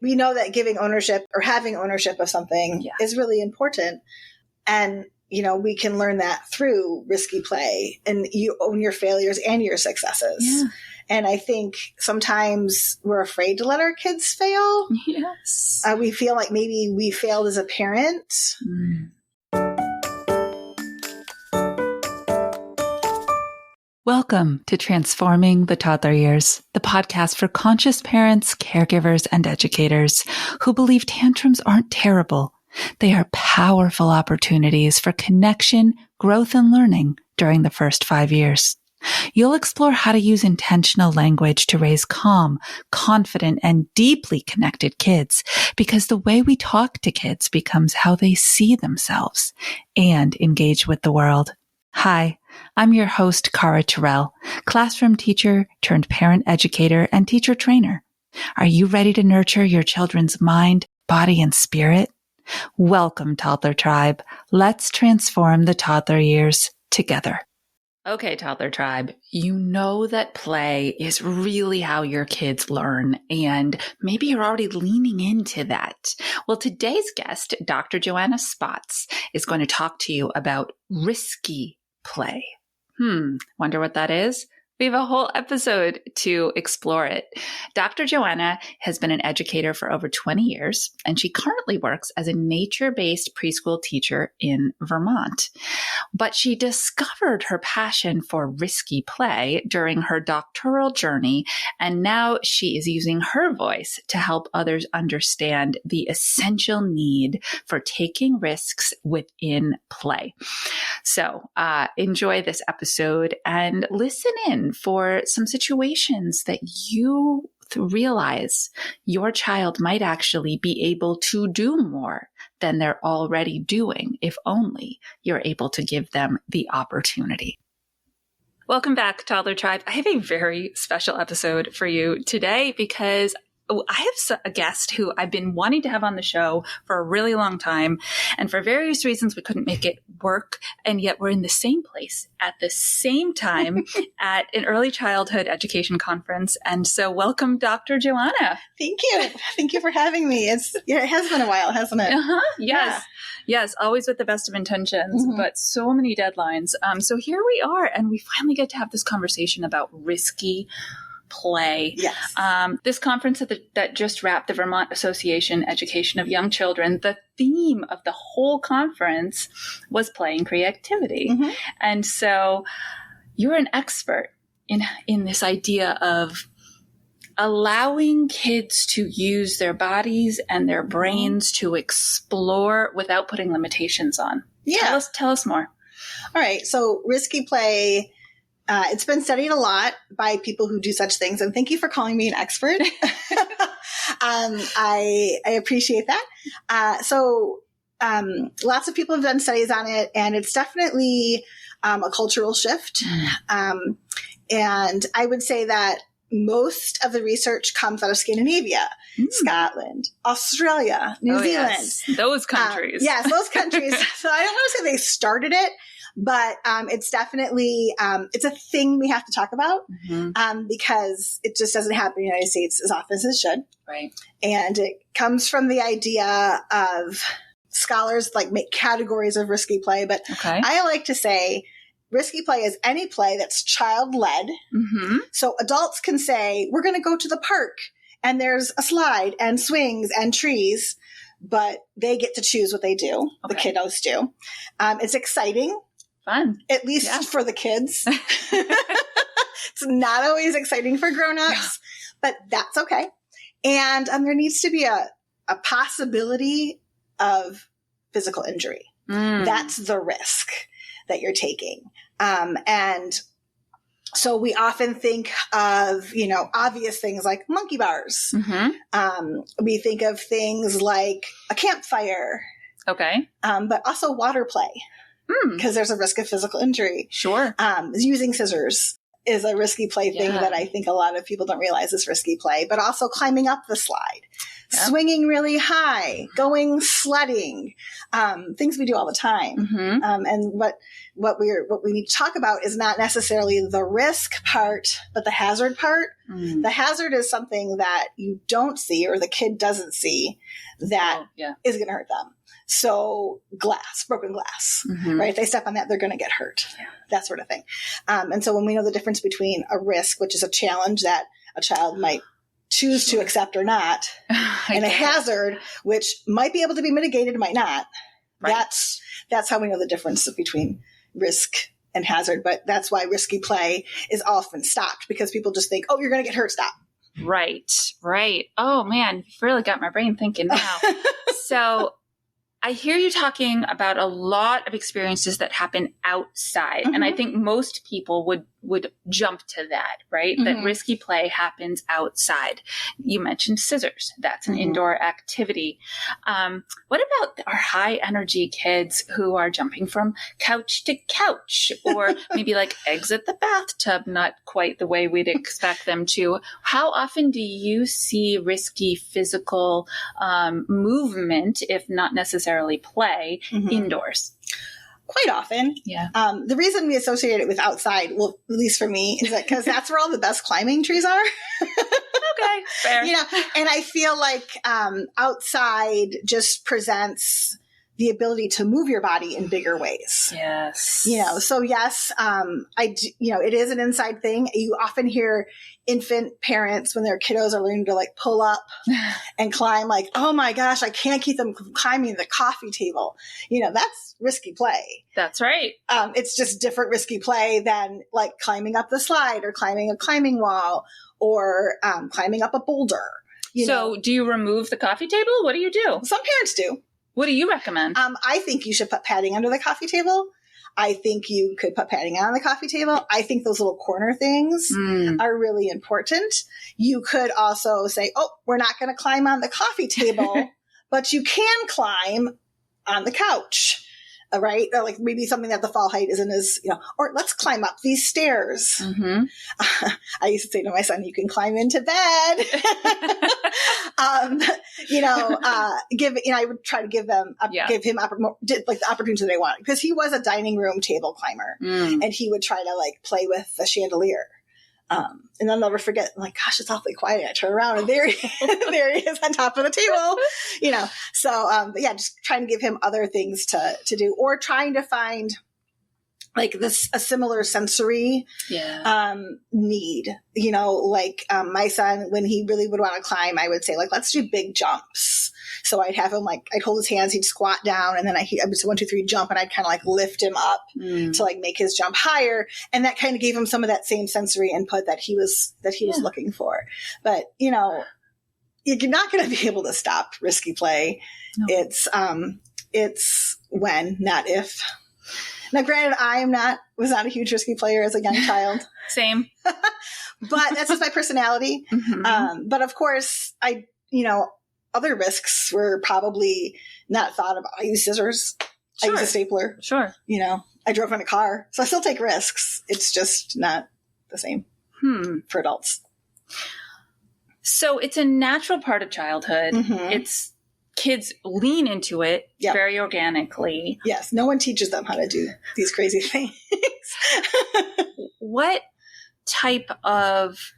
we know that giving ownership or having ownership of something is really important. And, we can learn that through risky play, and you own your failures and your successes. Yeah. And I think sometimes we're afraid to let our kids fail. Yes. We feel like maybe we failed as a parent. Welcome to Transforming the Toddler Years, the podcast for conscious parents, caregivers, and educators who believe tantrums aren't terrible. They are powerful opportunities for connection, growth, and learning during the first 5 years. You'll explore how to use intentional language to raise calm, confident, and deeply connected kids, because the way we talk to kids becomes how they see themselves and engage with the world. Hi, I'm your host, Cara Tyrrell, classroom teacher turned parent educator and teacher trainer. Are you ready to nurture your children's mind, body, and spirit? Welcome, Toddler Tribe. Let's transform the toddler years together. Okay, Toddler Tribe, you know that play is really how your kids learn, and maybe you're already leaning into that. Well, today's guest, Dr. Joanna Spotts, is going to talk to you about risky play. Wonder what that is? We have a whole episode to explore it. Dr. Joanna has been an educator for over 20 years, and she currently works as a nature-based preschool teacher in Vermont. But she discovered her passion for risky play during her doctoral journey, and now she is using her voice to help others understand the essential need for taking risks within play. So enjoy this episode and listen in for some situations that you realize your child might actually be able to do more than they're already doing if only you're able to give them the opportunity. Welcome back, Toddler Tribe. I have a very special episode for you today because I have a guest who I've been wanting to have on the show for a really long time. And for various reasons, we couldn't make it work. And yet we're in the same place at the same time at an early childhood education conference. And so welcome, Dr. Joanna. Thank you. Thank you for having me. It has been a while, hasn't it? Yes. Yeah. Yes. Always with the best of intentions, but so many deadlines. So here we are, and we finally get to have this conversation about risky play. Yes. This conference that just wrapped, the Vermont Association Education of Young Children, the theme of the whole conference was play and creativity. And so you're an expert in this idea of allowing kids to use their bodies and their brains to explore without putting limitations on. Yeah. Tell us more. All right. So risky play, it's been studied a lot by people who do such things, and thank you for calling me an expert. I appreciate that. So lots of people have done studies on it, and it's definitely a cultural shift. And I would say that most of the research comes out of Scandinavia, Scotland, Australia, New Zealand. Yes. Those countries. Yes, those countries. So I don't want to say they started it, but it's definitely, it's a thing we have to talk about because it just doesn't happen in the United States as often as it should. Right. And it comes from the idea of scholars make categories of risky play, but I like to say risky play is any play that's child-led. So adults can say, we're going to go to the park and there's a slide and swings and trees, but they get to choose what they do. The kiddos do. It's exciting. Fun. At least for the kids. It's not always exciting for grown-ups, but that's okay. And there needs to be a possibility of physical injury. That's the risk that you're taking. And so we often think of, obvious things like monkey bars. We think of things like a campfire. But also water play. Because there's a risk of physical injury. Sure. Using scissors is a risky play thing that I think a lot of people don't realize is risky play, but also climbing up the slide. swinging really high, going sledding, things we do all the time. And what we need to talk about is not necessarily the risk part, but the hazard part. The hazard is something that you don't see or the kid doesn't see that is going to hurt them. So broken glass, right? If they step on that, they're going to get hurt, that sort of thing. And so when we know the difference between a risk, which is a challenge that a child might choose to accept or not, and a hazard, which might be able to be mitigated, might not. Right. That's how we know the difference between risk and hazard. But that's why risky play is often stopped, because people just think, oh, you're going to get hurt. Stop. Right. Oh man, you've really got my brain thinking now. So I hear you talking about a lot of experiences that happen outside. And I think most people would jump to that, right? That risky play happens outside. You mentioned scissors. That's an indoor activity. What about our high energy kids who are jumping from couch to couch, or maybe like exit the bathtub, not quite the way we'd expect them to? How often do you see risky physical movement, if not necessarily play, indoors? Quite often. Yeah. The reason we associate it with outside, well, at least for me, is that because that's where all the best climbing trees are. Okay, fair. And I feel like outside just presents the ability to move your body in bigger ways. Yes. So yes, it is an inside thing. You often hear infant parents when their kiddos are learning to like pull up and climb, like, oh my gosh, I can't keep them climbing the coffee table. That's risky play. That's right. It's just different risky play than like climbing up the slide or climbing a climbing wall or climbing up a boulder. So do you remove the coffee table? What do you do? Some parents do. What do you recommend? I think you should put padding under the coffee table. I think you could put padding on the coffee table. I think those little corner things are really important. You could also say, oh, we're not going to climb on the coffee table, but you can climb on the couch. Right? Or like maybe something that the fall height isn't as, or let's climb up these stairs. I used to say to my son, you can climb into bed. I would try to give him the opportunity they want, because he was a dining room table climber and he would try to like play with the chandelier. And I'll never forget, I'm like, gosh, it's awfully quiet. I turn around and there he is on top of the table, So, but yeah, just trying to give him other things to do, or trying to find like a similar sensory need, my son, when he really would want to climb, I would say like, let's do big jumps. So I'd have him I'd hold his hands, he'd squat down, and then I would say 1, 2, 3, jump, and I'd kind of like lift him up to like make his jump higher. And that kind of gave him some of that same sensory input that he was looking for. But, you're not going to be able to stop risky play. No. It's when, not if. Now, granted, I was not a huge risky player as a young child. Same. But that's just my personality. But of course, other risks were probably not thought about. I use scissors. Sure. I use a stapler. Sure. I drove in a car. So I still take risks. It's just not the same for adults. So it's a natural part of childhood. It's kids lean into it very organically. Yes. No one teaches them how to do these crazy things. What type of,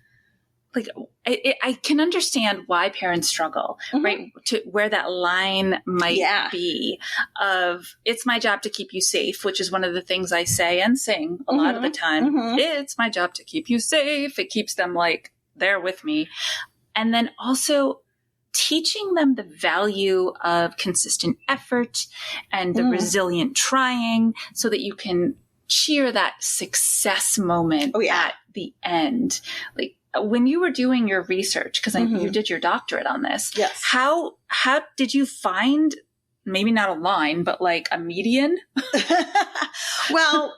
I can understand why parents struggle, right? To where that line might be of, it's my job to keep you safe, which is one of the things I say and sing a lot of the time. It's my job to keep you safe. It keeps them like there with me. And then also teaching them the value of consistent effort and the resilient trying, so that you can cheer that success moment at the end. Like when you were doing your research, because you did your doctorate on this, how did you find, maybe not a line, but like a median? Well,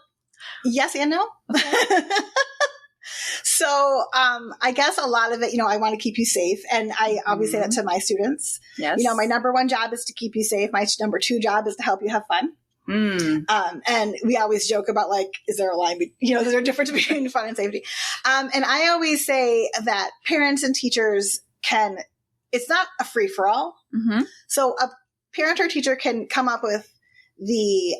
yes and no. Okay. So, I guess a lot of it, I want to keep you safe. And I always say that to my students. Yes. My number one job is to keep you safe. My number two job is to help you have fun. And we always joke about is there a line, is there a difference between fun and safety? And I always say that parents and teachers can it's not a free for all. Mm-hmm. So a parent or teacher can come up with the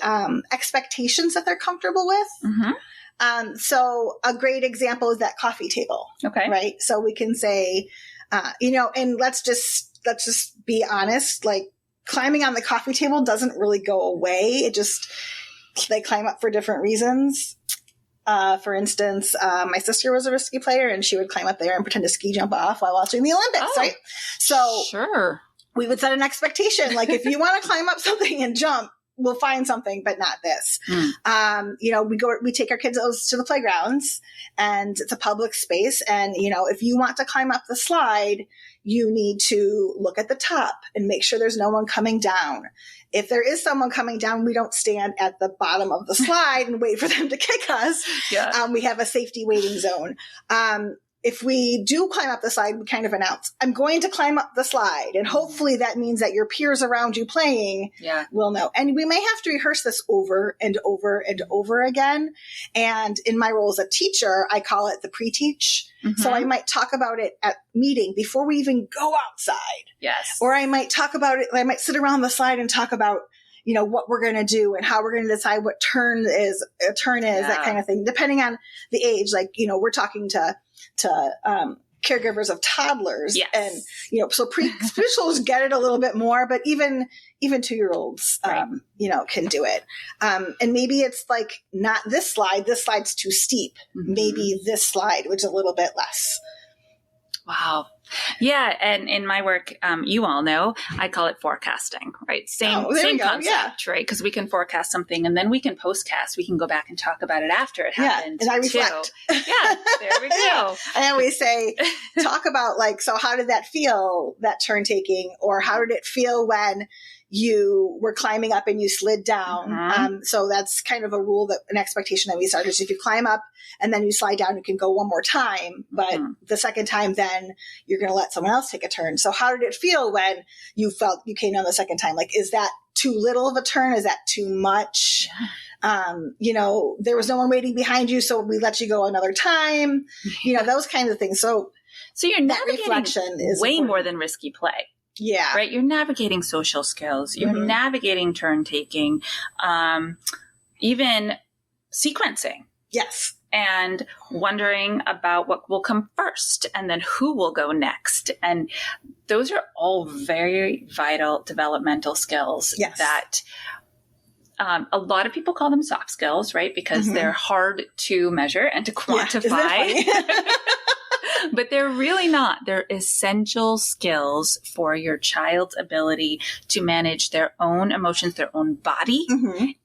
expectations that they're comfortable with. Mm-hmm. So a great example is that coffee table. Okay. Right. So we can say, and let's just be honest, like climbing on the coffee table doesn't really go away. They climb up for different reasons. For instance, my sister was a risky player and she would climb up there and pretend to ski jump off while watching the Olympics. Right. So sure. We would set an expectation. Like if you want to climb up something and jump, we'll find something, but not this. We take our kids to the playgrounds and it's a public space. And, if you want to climb up the slide, you need to look at the top and make sure there's no one coming down. If there is someone coming down, we don't stand at the bottom of the slide and wait for them to kick us. Yeah. We have a safety waiting zone. If we do climb up the slide, we kind of announce, I'm going to climb up the slide. And hopefully that means that your peers around you playing will know. And we may have to rehearse this over and over and over again. And in my role as a teacher, I call it the pre-teach. Mm-hmm. So I might talk about it at meeting before we even go outside. Yes. Or I might talk about it. I might sit around the slide and talk about, what we're going to do and how we're going to decide what turn is, that kind of thing, depending on the age. Like, we're talking to caregivers of toddlers. Yes. And, so preschoolers get it a little bit more, but even 2-year-olds, can do it. And maybe it's like not this slide's too steep. Mm-hmm. Maybe this slide, which is a little bit less. Wow. Yeah. And in my work, you all know, I call it forecasting, right? Same concept, right? Because we can forecast something and then we can postcast. We can go back and talk about it after it happened. And I reflect. Yeah, there we go. I always say, talk about so how did that feel, that turn taking, or how did it feel when you were climbing up and you slid down. Mm-hmm. So that's kind of an expectation that we started. So if you climb up and then you slide down, you can go one more time. But the second time, then you're going to let someone else take a turn. So how did it feel when you felt you came down the second time? Like, is that too little of a turn? Is that too much? Yeah. There was no one waiting behind you, so we let you go another time. Those kinds of things. So you're navigating reflection is way important. more than risky play. Yeah. Right. You're navigating social skills. You're navigating turn taking, even sequencing. Yes. And wondering about what will come first and then who will go next. And those are all very vital developmental skills that a lot of people call them soft skills, right? Because they're hard to measure and to quantify. But they're really not. They're essential skills for your child's ability to manage their own emotions, their own body,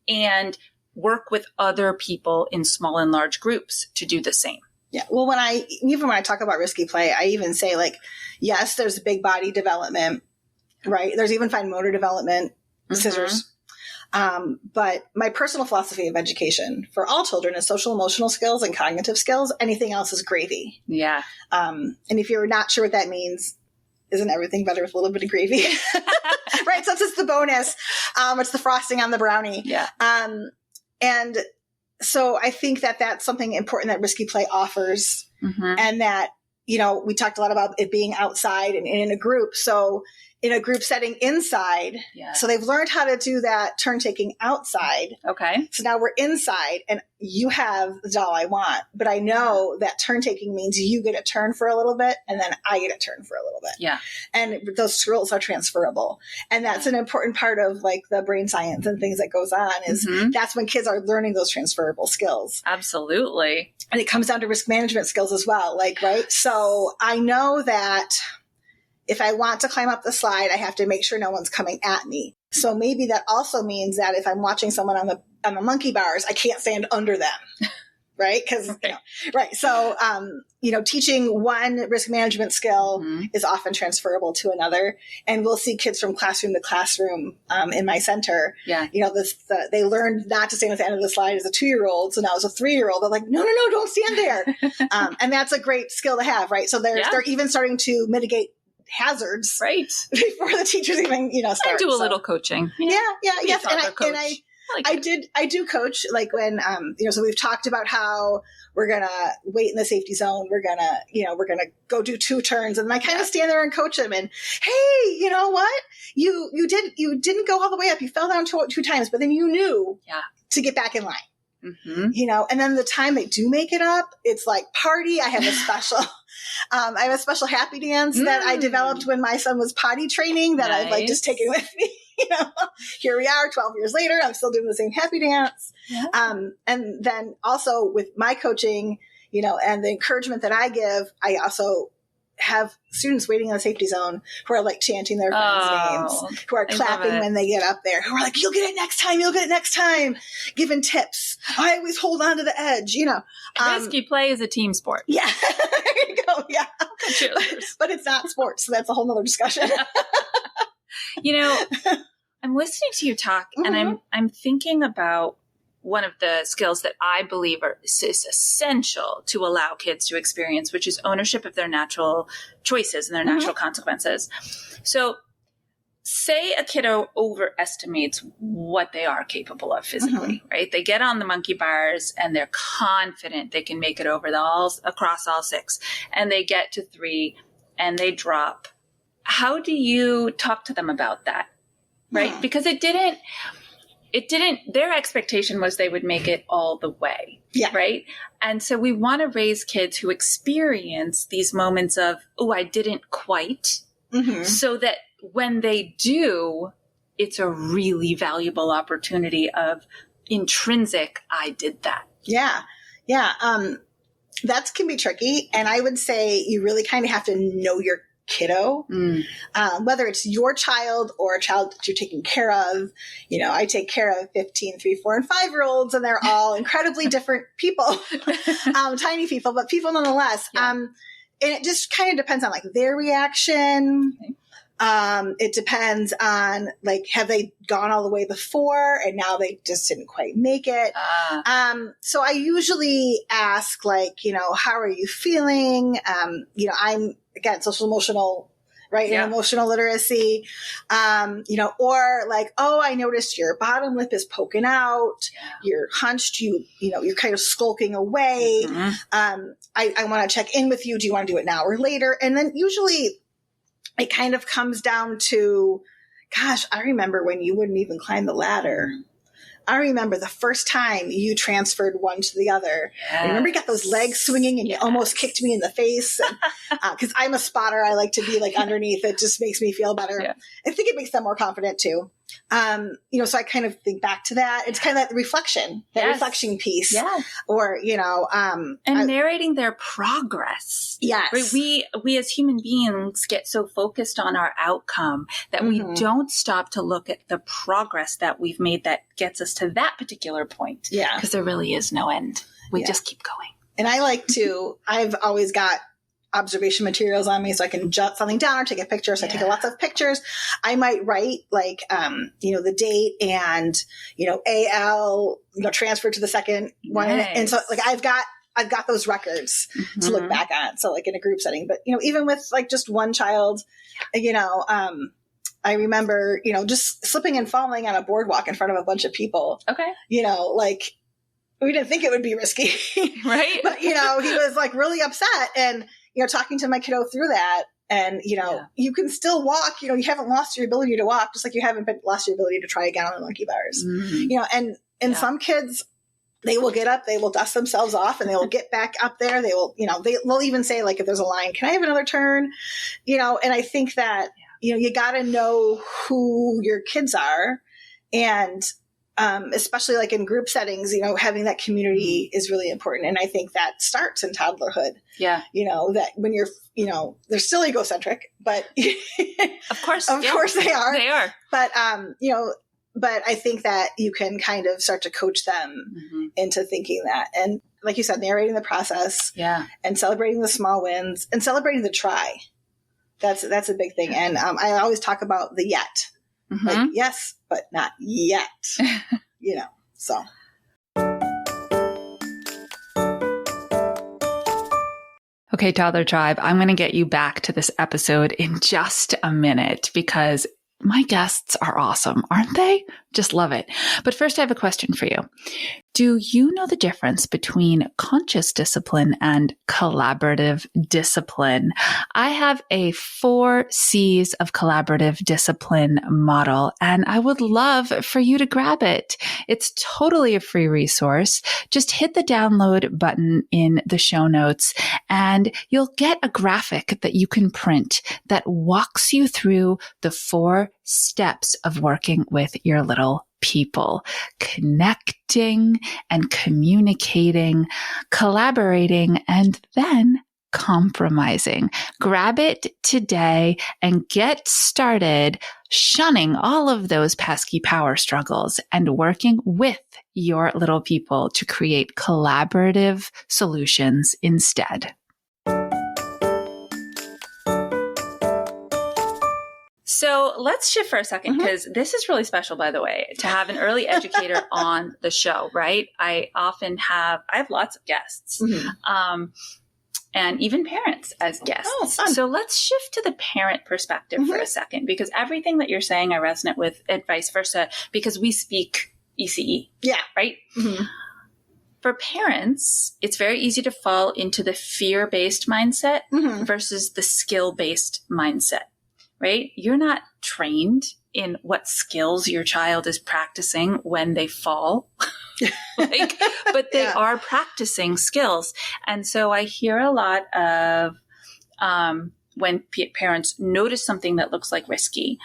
and work with other people in small and large groups to do the same. Yeah. Well, when I talk about risky play, I even say yes, there's big body development, right? There's even fine motor development, scissors. But my personal philosophy of education for all children is social emotional skills and cognitive skills. Anything else is gravy. Yeah. And if you're not sure what that means, isn't everything better with a little bit of gravy? Right. So it's just the bonus. It's the frosting on the brownie. Yeah. And so I think that that's something important that risky play offers. And that, we talked a lot about it being outside and in a group. So in a group setting inside. Yeah. So they've learned how to do that turn taking outside. Okay. So now we're inside and you have the doll I want, but I know that turn taking means you get a turn for a little bit and then I get a turn for a little bit. Yeah. And those skills are transferable. And that's an important part of the brain science and things that goes on is that's when kids are learning those transferable skills. Absolutely. And it comes down to risk management skills as well. Right. So I know that if I want to climb up the slide, I have to make sure no one's coming at me. So maybe that also means that if I'm watching someone on the monkey bars, I can't stand under them. Right. Cause, right. So, teaching one risk management skill is often transferable to another. And we'll see kids from classroom to classroom, in my center. Yeah. They learned not to stand at the end of the slide as a 2-year-old. So now as a 3-year-old, they're like, no, don't stand there. And that's a great skill to have. Right. So they're even starting to mitigate hazards right before the teachers even start. I do a little coaching. Yes. And I do coach, like when, so we've talked about how we're going to wait in the safety zone. We're going to go do 2 turns, and I kind of stand there and coach them, and, hey, you know what? You didn't go all the way up. You fell down 2 times, but then you knew to get back in line. Mm-hmm. And then the time they do make it up, it's like party. I have a special happy dance that I developed when my son was potty training that I've like just taken with me. Here we are 12 years later, I'm still doing the same happy dance. Yeah. And then also with my coaching, and the encouragement that I give, I also have students waiting in the safety zone who are like chanting their friends' names, who are clapping when they get up there, who are like, you'll get it next time, giving tips. I always hold on to the edge, Risky play is a team sport. Yeah. There you go. Yeah. But it's not sports. So that's a whole nother discussion. I'm listening to you talk, and I'm thinking about one of the skills that I believe is essential to allow kids to experience, which is ownership of their natural choices and their natural consequences. So say a kiddo overestimates what they are capable of physically, right? They get on the monkey bars and they're confident they can make it over across all 6, and they get to 3 and they drop. How do you talk to them about that? Right? Because it didn't, their expectation was they would make it all the way. Yeah. Right. And so we want to raise kids who experience these moments of, oh, I didn't quite, so that when they do, it's a really valuable opportunity of intrinsic, I did that. Yeah. Yeah. That can be tricky. And I would say you really kind of have to know your kiddo, whether it's your child or a child that you're taking care of. I take care of 15, 3, 4, and 5-year-olds, and they're all incredibly different people, tiny people, but people nonetheless. Yeah. And it just kind of depends on like their reaction. Okay. It depends on like, have they gone all the way before and now they just didn't quite make it? So I usually ask like, how are you feeling? I'm, again, social emotional, right? Yeah. And emotional literacy, or like, oh, I noticed your bottom lip is poking out. Yeah. You're hunched, you're kind of skulking away. I want to check in with you. Do you want to do it now or later? And then usually it kind of comes down to, gosh, I remember when you wouldn't even climb the ladder. I remember the first time you transferred one to the other. Yes. I remember you got those legs swinging and you almost kicked me in the face. Because I'm a spotter. I like to be like underneath. It just makes me feel better. Yeah. I think it makes them more confident too. So I kind of think back to that. It's kind of that reflection reflection piece. Yeah. Or, and narrating their progress. Yes. Right? We as human beings get so focused on our outcome that we don't stop to look at the progress that we've made that gets us to that particular point. Yeah. Because there really is no end. We just keep going. And I like to, I've always got observation materials on me so I can jot something down or take a picture. So I take lots of pictures. I might write like, the date and, AL, transferred to the second one. Nice. And so like I've got those records to look back on. So like in a group setting, but even with like just one child, I remember, just slipping and falling on a boardwalk in front of a bunch of people. Okay. Like we didn't think it would be risky. Right. But, he was like really upset and, talking to my kiddo through that. And, you can still walk, you haven't lost your ability to walk, just like you haven't lost your ability to try again on the monkey bars. And some kids, they will get up, they will dust themselves off and they will get back up there. They will, they'll even say like, if there's a line, can I have another turn? And I think that, you got to know who your kids are. And, especially like in group settings, having that community is really important. And I think that starts in toddlerhood. Yeah. That when you're, they're still egocentric, but of course they are. They are. But, but I think that you can kind of start to coach them into thinking that. And like you said, narrating the process and celebrating the small wins and celebrating the try. That's a big thing. And, I always talk about the yet. Like, yes, but not yet, so. Okay, Toddler Tribe, I'm going to get you back to this episode in just a minute because My guests are awesome, aren't they? Just love it. But first, I have a question for you. Do you know the difference between conscious discipline and collaborative discipline? I have a 4 C's of collaborative discipline model, and I would love for you to grab it. It's totally a free resource. Just hit the download button in the show notes, and you'll get a graphic that you can print that walks you through the 4 steps of working with your little people, connecting and communicating, collaborating, and then compromising. Grab it today and get started shunning all of those pesky power struggles and working with your little people to create collaborative solutions instead. So let's shift for a second, because this is really special, by the way, to have an early educator on the show, right? I have lots of guests, and even parents as guests. Oh, fun. So let's shift to the parent perspective for a second, because everything that you're saying I resonate with, and vice versa, because we speak ECE. Yeah. Right? For parents, it's very easy to fall into the fear-based mindset versus the skill-based mindset. Right? You're not trained in what skills your child is practicing when they fall, but they are practicing skills. And so I hear a lot of when parents notice something that looks like risky.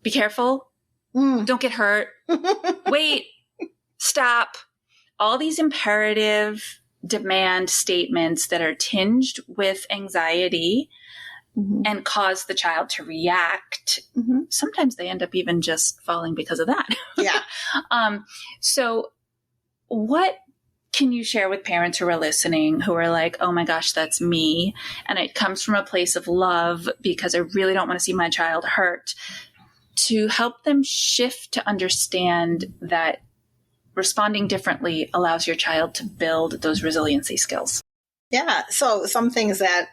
Be careful. Don't get hurt. Wait. Stop. All these imperative demand statements that are tinged with anxiety and cause the child to react. Sometimes they end up even just falling because of that. So what can you share with parents who are listening, who are like, oh my gosh, that's me, and it comes from a place of love because I really don't want to see my child hurt, to help them shift to understand that responding differently allows your child to build those resiliency skills? Yeah. So some things that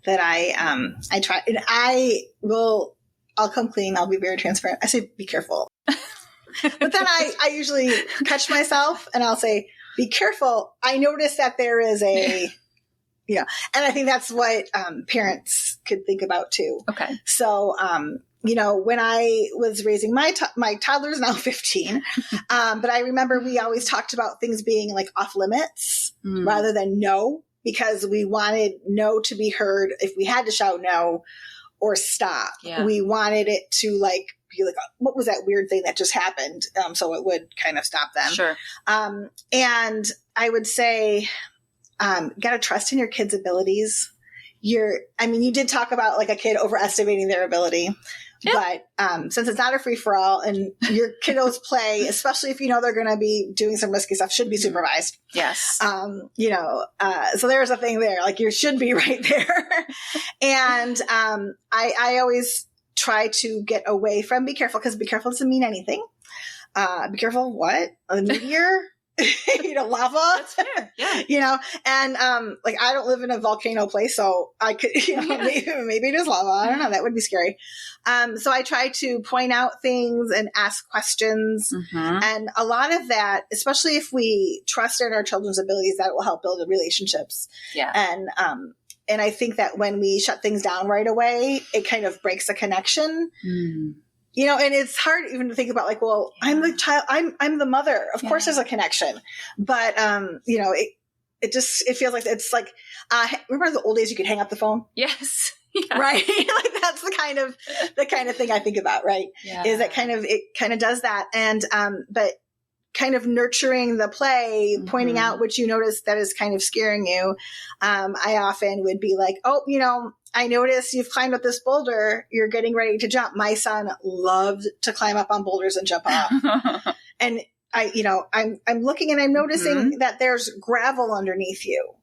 I try, and I'll come clean. I'll be very transparent. I say, be careful. But then I usually catch myself and I'll say, be careful. I notice that there is and I think that's what parents could think about too. Okay. So, when I was raising my toddler's now 15, but I remember we always talked about things being like off limits rather than no, because we wanted no to be heard if we had to shout no or stop. Yeah. We wanted it to be like, what was that weird thing that just happened? So it would kind of stop them. Sure. And I would say, got to trust in your kids' abilities. You did talk about like a kid overestimating their ability. Yeah. But since it's not a free for all and your kiddos play, especially if they're going to be doing some risky stuff, should be supervised. Yes. So there's a thing there, like you should be right there. And I always try to get away from be careful, because be careful doesn't mean anything. Be careful what? A meteor? Lava. That's fair. Yeah. And I don't live in a volcano place, so I could, maybe it is lava. I don't know. That would be scary. So I try to point out things and ask questions. And a lot of that, especially if we trust in our children's abilities, that will help build relationships. Yeah. And I think that when we shut things down right away, it kind of breaks the connection. And it's hard even to think about I'm the child, I'm the mother. Of course there's a connection, but, it feels like it's like, remember the old days you could hang up the phone? Yes. Yeah. Right. That's the kind of thing I think about, right? Yeah. Is that it kind of does that. And, but kind of nurturing the play, pointing out what you notice that is kind of scaring you. I often would be like, I noticed you've climbed up this boulder. You're getting ready to jump. My son loved to climb up on boulders and jump off. And I'm looking and I'm noticing that there's gravel underneath you.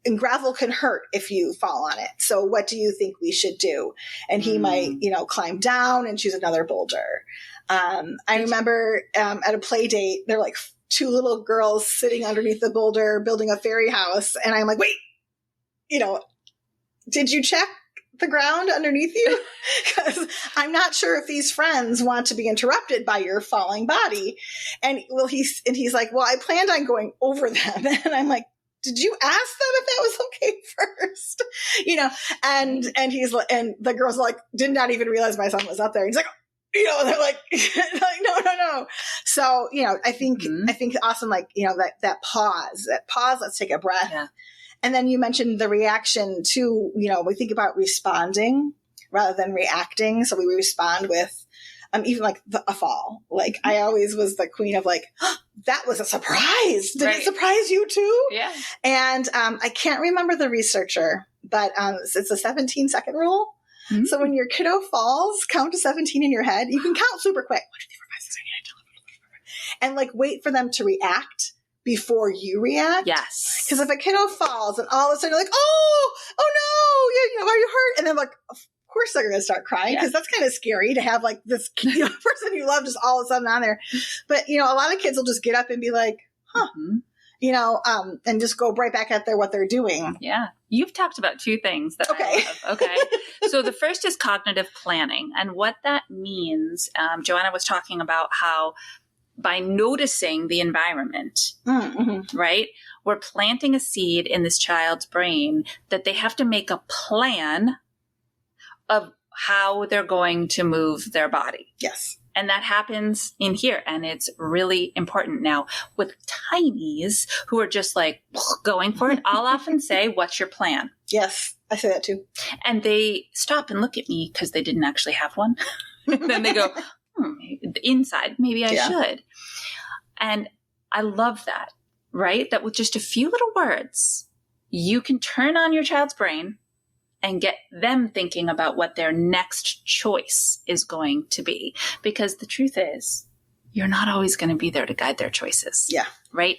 And gravel can hurt if you fall on it. So what do you think we should do? And he might, climb down and choose another boulder. I remember at a play date, they're like 2 little girls sitting underneath the boulder building a fairy house. And I'm like, wait, did you check the ground underneath you? Because I'm not sure if these friends want to be interrupted by your falling body. And he's like, well, I planned on going over them. And I'm like, did you ask them if that was okay first? And the girls like, did not even realize my son was up there. He's like, they're like, no. So, I think awesome. Like, that pause, let's take a breath. Yeah. And then you mentioned the reaction to, we think about responding rather than reacting. So we respond with, even like a fall. Like I always was the queen of like, oh, that was a surprise. Did it surprise you too? Yeah. And I can't remember the researcher, but it's a 17-second rule. Mm-hmm. So when your kiddo falls, count to 17 in your head. You can count super quick. 1, 2, 3, 4, 5, 6, 7, 8, 9, 10, 11, 12, 13, 14. And like wait for them to react before you react. Yes. Because if a kiddo falls and all of a sudden you're like, oh no, are you hurt? And then like, of course they're going to start crying because that's kind of scary to have like this person you love just all of a sudden on there. But, a lot of kids will just get up and be like, huh, and just go right back at what they're doing. Yeah. You've talked about two things that I love. Okay. So the first is cognitive planning. And what that means, Joanna was talking about how by noticing the environment, right, we're planting a seed in this child's brain that they have to make a plan of how they're going to move their body. Yes. And that happens in here. And it's really important. Now, with tinies who are just like going for it, I'll often say, what's your plan? Yes, I say that too. And they stop and look at me because they didn't actually have one. Then they go, inside, maybe I should. And I love that, right? That with just a few little words, you can turn on your child's brain and get them thinking about what their next choice is going to be. Because the truth is, you're not always going to be there to guide their choices. Yeah. Right?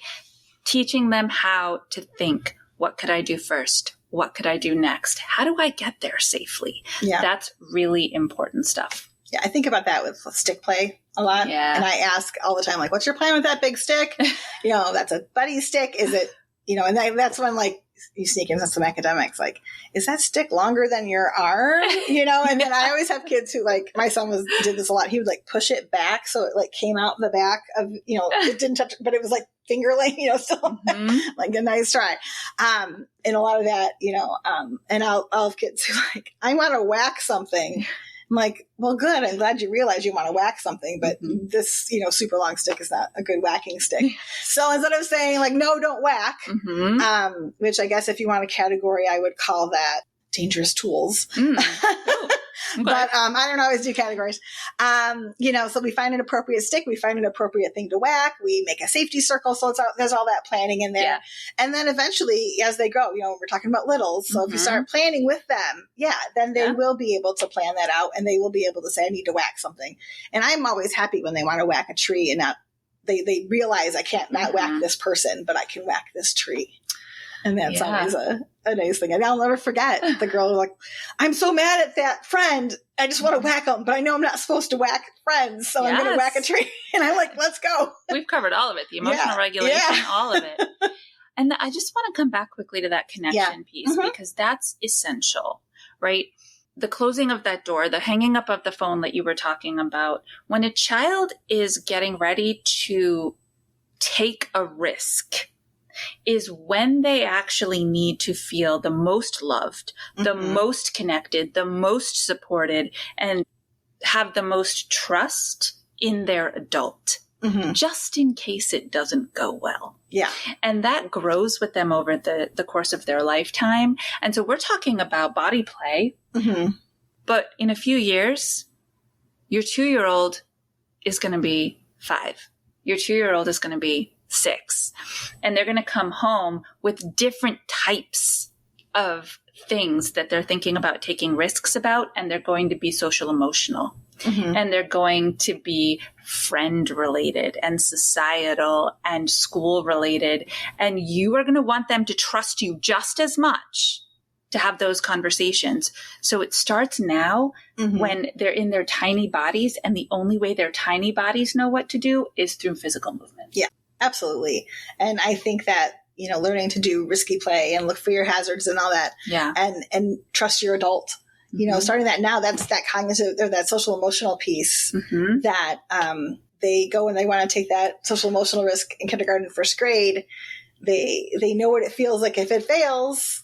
Teaching them how to think, what could I do first? What could I do next? How do I get there safely? Yeah. That's really important stuff. Yeah, I think about that with stick play a lot. Yeah. And I ask all the time, like, what's your plan with that big stick? That's a buddy stick. Is it, and that's when like you sneak in some academics, like, is that stick longer than your arm? And then I always have kids who like, my son did this a lot. He would like push it back. So it like came out the back of, it didn't touch, but it was like finger length, still like a nice try. And a lot of that, and I'll have kids who like, I want to whack something. I'm like, well, good. I'm glad you realize you want to whack something, but this, super long stick is not a good whacking stick. So instead of saying like, no, don't whack, which I guess if you want a category, I would call that dangerous tools. But I don't always do categories. So we find an appropriate stick. We find an appropriate thing to whack. We make a safety circle. So there's all that planning in there. Yeah. And then eventually, as they grow, we're talking about littles. So if you start planning with them, then they will be able to plan that out and they will be able to say, I need to whack something. And I'm always happy when they want to whack a tree and not, they realize I can't not whack this person, but I can whack this tree. And that's always a nice thing. And I'll never forget the girl was like, I'm so mad at that friend. I just want to whack them, but I know I'm not supposed to whack friends. So I'm going to whack a tree. And I'm like, let's go. We've covered all of it. The emotional regulation, all of it. And I just want to come back quickly to that connection piece because that's essential, right? The closing of that door, the hanging up of the phone that you were talking about, when a child is getting ready to take a risk, is when they actually need to feel the most loved, the most connected, the most supported, and have the most trust in their adult, just in case it doesn't go well. Yeah. And that grows with them over the course of their lifetime. And so we're talking about body play, but in a few years, your 2-year-old is going to be 5. Your 2-year-old is going to be 6, and they're going to come home with different types of things that they're thinking about taking risks about, and they're going to be social emotional, and they're going to be friend related and societal and school related, and you are going to want them to trust you just as much to have those conversations. So it starts now when they're in their tiny bodies, and the only way their tiny bodies know what to do is through physical movement. Yeah. Absolutely. And I think that, learning to do risky play and look for your hazards and all that and trust your adult, starting that now, that's that cognitive or that social emotional piece that they go and they want to take that social emotional risk in kindergarten, first grade. They know what it feels like if it fails,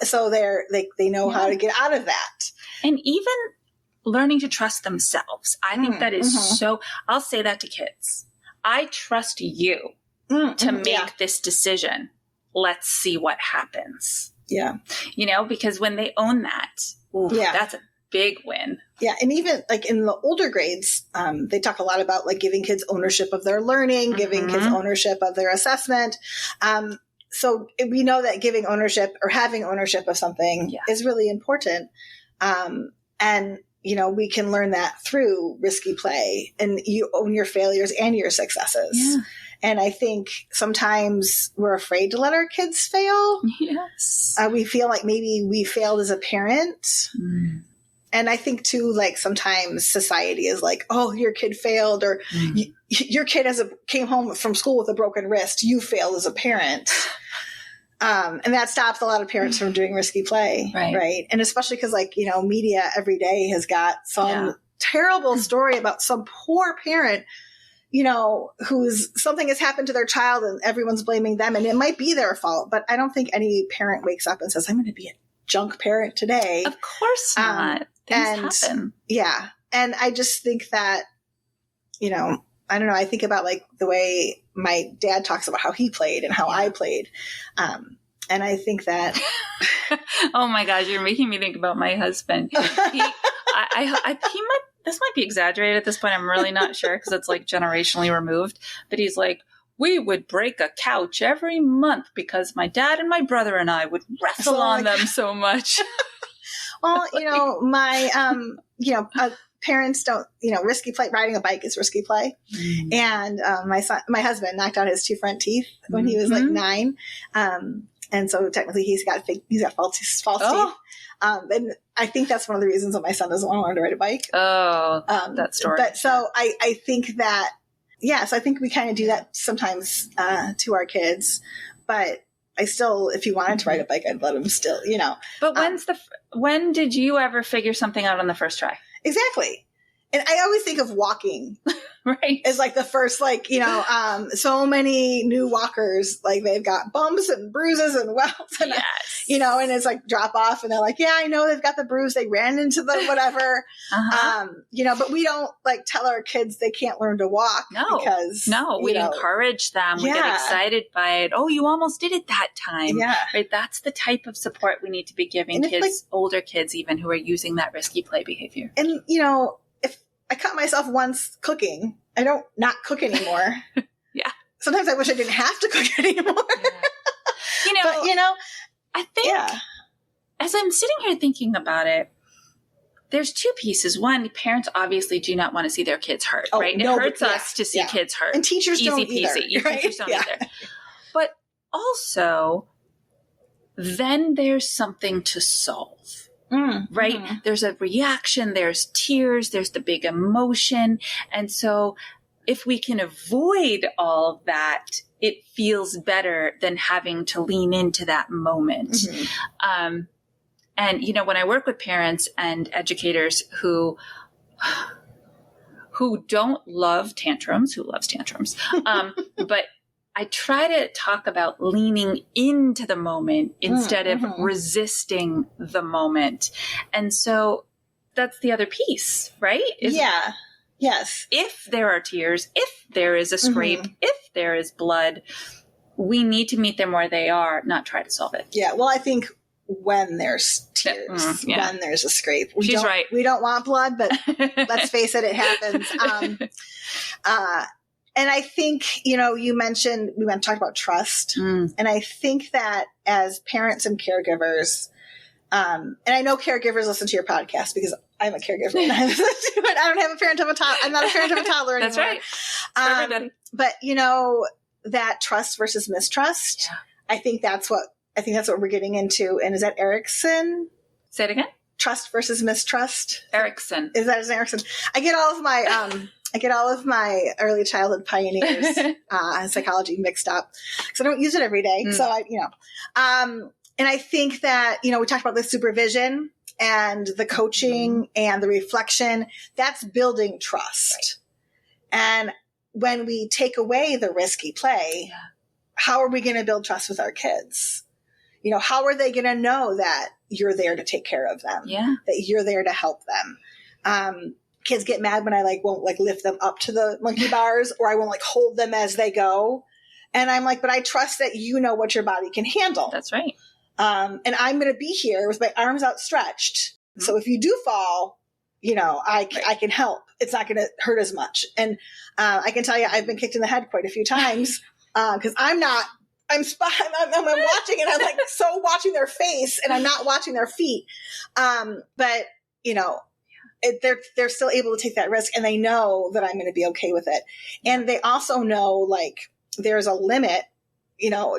so they know how to get out of that. And even learning to trust themselves. I think that is so, I'll say that to kids. I trust you to make this decision. Let's see what happens. Yeah. Because when they own that, that's a big win. Yeah. And even like in the older grades, they talk a lot about like giving kids ownership of their learning, giving kids ownership of their assessment. So we know that giving ownership or having ownership of something is really important. And we can learn that through risky play, and you own your failures and your successes. Yeah. And I think sometimes we're afraid to let our kids fail. Yes. We feel like maybe we failed as a parent. And I think too, like sometimes society is like, oh, your kid failed, or your kid came home from school with a broken wrist. You failed as a parent. And that stops a lot of parents from doing risky play. Right. And especially because media every day has got some terrible story about some poor parent, who's something has happened to their child and everyone's blaming them, and it might be their fault. But I don't think any parent wakes up and says, I'm going to be a junk parent today. Of course not. Things happen. Yeah. And I just think that, I don't know. I think about like the way my dad talks about how he played and how I played. And I think that. Oh my gosh, you're making me think about my husband. This might be exaggerated at this point. I'm really not sure because it's like generationally removed. But he's like, we would break a couch every month because my dad and my brother and I would wrestle on them so much. Well, my, parents don't, risky play, riding a bike is risky play. And my husband knocked out his 2 front teeth when he was like 9. And so technically he's got false teeth. And I think that's one of the reasons that my son doesn't want to learn to ride a bike. Oh, that story. But so I think that, so I think we kind of do that sometimes to our kids. But I still, if he wanted to ride a bike, I'd let him still, But when did you ever figure something out on the first try? Exactly. And I always think of walking, right? As like the first, so many new walkers, like they've got bumps and bruises and welts, and and it's like drop off, and they're like, yeah, I know they've got the bruise, they ran into the whatever, but we don't like tell our kids they can't learn to walk because we encourage them, we get excited by it. Oh, you almost did it that time, right? That's the type of support we need to be giving kids, older kids even, who are using that risky play behavior. And I cut myself once cooking. I don't not cook anymore. Sometimes I wish I didn't have to cook anymore. I think as I'm sitting here thinking about it, there's 2 pieces. One, parents obviously do not want to see their kids hurt, right? It hurts us to see kids hurt. And teachers don't either. Teachers don't either. But also, then there's something to solve. Right? Mm-hmm. There's a reaction, there's tears, there's the big emotion. And so if we can avoid all of that, it feels better than having to lean into that moment. And, when I work with parents and educators who don't love tantrums, but I try to talk about leaning into the moment instead of resisting the moment. And so that's the other piece, right? Yes. If there are tears, if there is a scrape, if there is blood, we need to meet them where they are, not try to solve it. Yeah. Well, I think when there's tears, when there's a scrape, She's right. We don't want blood, but let's face it, it happens. And I think, we talked about trust. And I think that as parents and caregivers, and I know caregivers listen to your podcast because I'm a caregiver and I listen to it. I don't have a parent of a toddler. I'm not a parent of a toddler anymore. That's right. But that trust versus mistrust, I think that's what we're getting into. And is that Erickson? Say it again. Trust versus mistrust. Erickson. Is that Erickson? I get all of my early childhood pioneers psychology mixed up because I don't use it every day. So and I think that, we talked about the supervision and the coaching and the reflection, that's building trust. Right. And when we take away the risky play, how are we going to build trust with our kids? You know, how are they going to know that you're there to take care of them? Yeah. That you're there to help them? Kids get mad when I won't lift them up to the monkey bars, or I won't hold them as they go. And I'm like, but I trust that you know what your body can handle. That's right. And I'm going to be here with my arms outstretched. Mm-hmm. So if you do fall, I can help. It's not going to hurt as much. And I can tell you, I've been kicked in the head quite a few times because I'm watching, and I'm so watching their face, and I'm not watching their feet. But they're still able to take that risk, and they know that I'm going to be okay with it. And they also know there's a limit.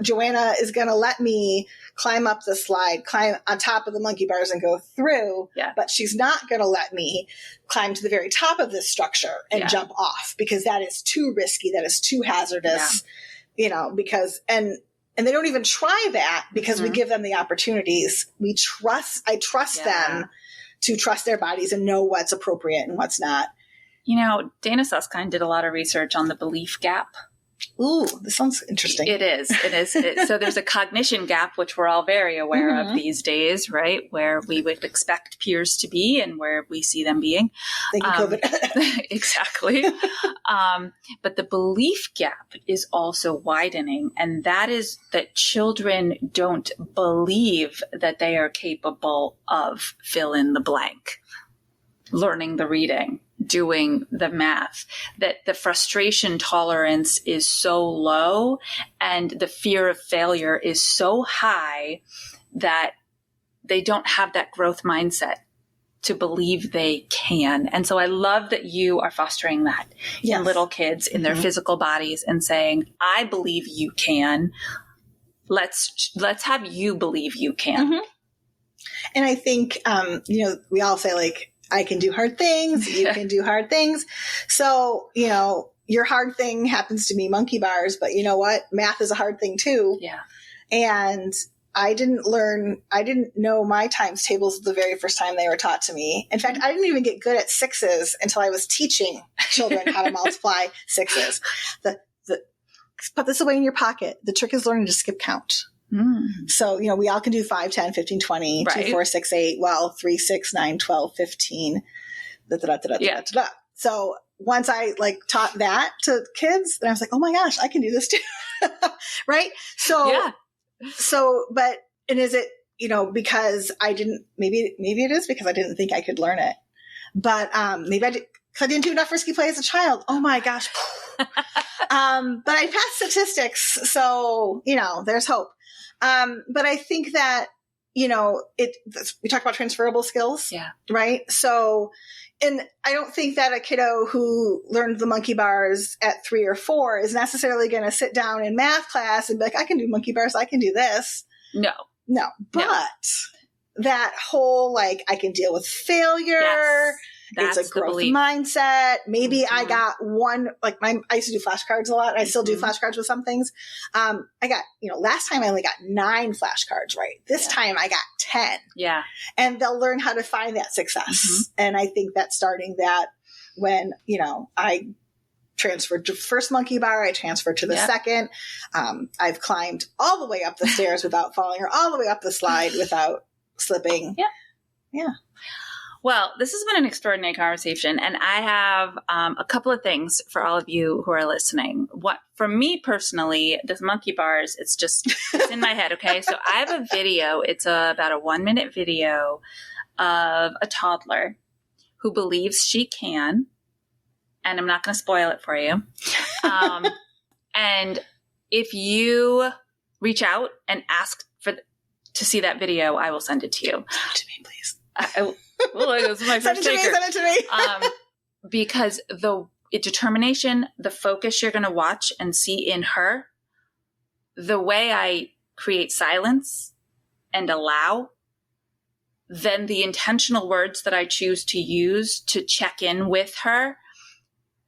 Joanna is going to let me climb up the slide, climb on top of the monkey bars and go through, but she's not going to let me climb to the very top of this structure and jump off, because that is too risky. That is too hazardous, because, and they don't even try that because we give them the opportunities. I trust them to trust their bodies and know what's appropriate and what's not. Dana Susskind did a lot of research on the belief gap. Ooh, this sounds interesting. It is. So there's a cognition gap, which we're all very aware of these days, right? Where we would expect peers to be and where we see them being. Thank you, COVID. Exactly. But the belief gap is also widening. And that is that children don't believe that they are capable of fill in the blank, learning the reading, doing the math, that the frustration tolerance is so low and the fear of failure is so high that they don't have that growth mindset to believe they can. And so I love that you are fostering that in little kids, in their physical bodies, and saying, I believe you can. Let's have you believe you can. Mm-hmm. And I think, we all say I can do hard things. You can do hard things. So, your hard thing happens to be monkey bars, but you know what? Math is a hard thing too. Yeah. And I didn't know my times tables the very first time they were taught to me. In fact, I didn't even get good at sixes until I was teaching children how to multiply sixes. Put this away in your pocket. The trick is learning to skip count. So, we all can do 5, 10, 15, 20, right. 2, 4, 6, 8, 3, 6, 9, 12, 15. So once I taught that to kids, then I was like, oh my gosh, I can do this too. Right. So, and is it, because I didn't, maybe it is because I didn't think I could learn it, but, maybe I didn't do enough risky play as a child. Oh my gosh. But I passed statistics. So, there's hope. But I think that, we talk about transferable skills, right? So, and I don't think that a kiddo who learned the monkey bars at 3 or 4 is necessarily going to sit down in math class and be like, I can do monkey bars. I can do this. No. But that whole, I can deal with failure. Yes. It's a growth mindset. Maybe I got one, I used to do flashcards a lot. And I still do flashcards with some things. I got, last time I only got 9 flashcards right. This time I got 10. Yeah. And they'll learn how to find that success. And I think that's starting that when, I transferred to first monkey bar, I transferred to the second. I've climbed all the way up the stairs without falling, or all the way up the slide without slipping. Yeah. Well, this has been an extraordinary conversation, and I have a couple of things for all of you who are listening. What, for me personally, this monkey bars, it's in my head, okay? So I have a video. It's about a 1-minute video of a toddler who believes she can, and I'm not going to spoil it for you. And if you reach out and ask to see that video, I will send it to you. Send it to me, please. This is my first taker. Send it to me. Because the determination, the focus you're going to watch and see in her, the way I create silence and allow, then the intentional words that I choose to use to check in with her.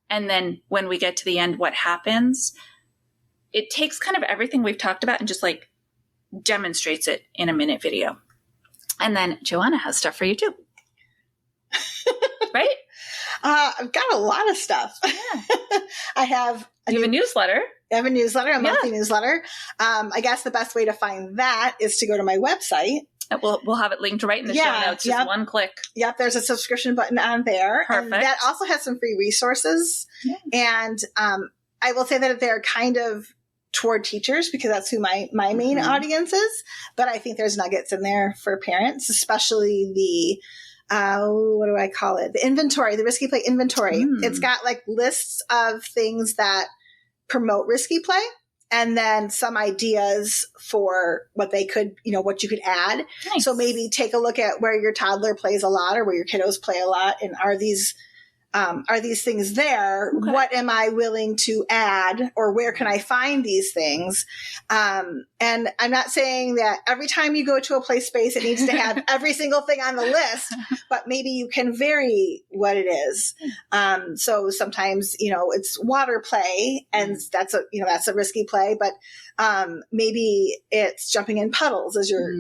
And then when we get to the end, what happens? It takes kind of everything we've talked about and just demonstrates it in a minute video. And then Joanna has stuff for you too. Right? I've got a lot of stuff. Yeah. I have a newsletter. I have a newsletter, a monthly newsletter. I guess the best way to find that is to go to my website. We'll have it linked right in the show notes. Just one click. Yep. There's a subscription button on there. Perfect. And that also has some free resources. Yeah. And I will say that they're kind of toward teachers because that's who my main audience is. But I think there's nuggets in there for parents, especially the what do I call it? The inventory, the risky play inventory. It's got like lists of things that promote risky play and then some ideas for what they could, what you could add. Nice. So maybe take a look at where your toddler plays a lot or where your kiddos play a lot. And are these things there? Okay. What am I willing to add or where can I find these things? And I'm not saying that every time you go to a play space, it needs to have every single thing on the list, but maybe you can vary what it is. So sometimes, it's water play and that's a risky play, but maybe it's jumping in puddles as you're,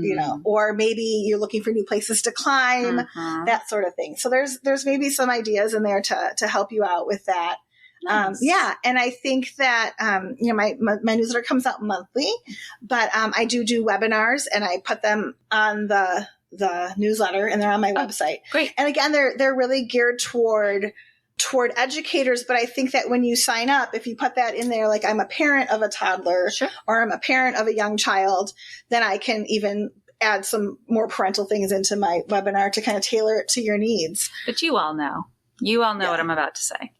or maybe you're looking for new places to climb, that sort of thing. So there's maybe some ideas in there to help you out with that. Nice. And I think that, my newsletter comes out monthly, but I do webinars and I put them on the newsletter and they're on my website. Great. And again, they're really geared toward educators. But I think that when you sign up, if you put that in there, like I'm a parent of a toddler or I'm a parent of a young child, then I can even add some more parental things into my webinar to kind of tailor it to your needs. But you all know what I'm about to say.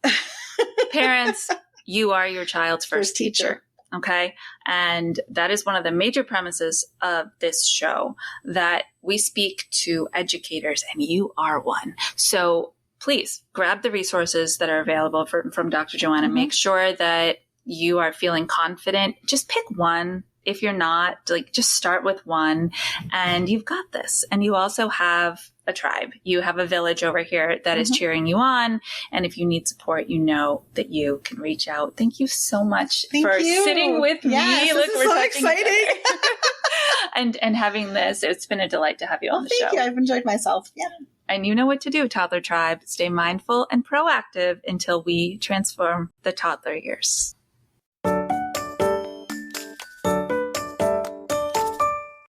Parents, you are your child's first teacher. Okay. And that is one of the major premises of this show, that we speak to educators and you are one. So please grab the resources that are available from Dr. Joanna. Make sure that you are feeling confident. Just pick one. If you're not, just start with one and you've got this. And you also have a tribe. You have a village over here that is cheering you on. And if you need support, you know that you can reach out. Thank you so much for sitting with me. Look, we're so exciting. and having this. It's been a delight to have you on the show. Thank you. I've enjoyed myself. Yeah. And you know what to do, Toddler Tribe. Stay mindful and proactive until we transform the toddler years.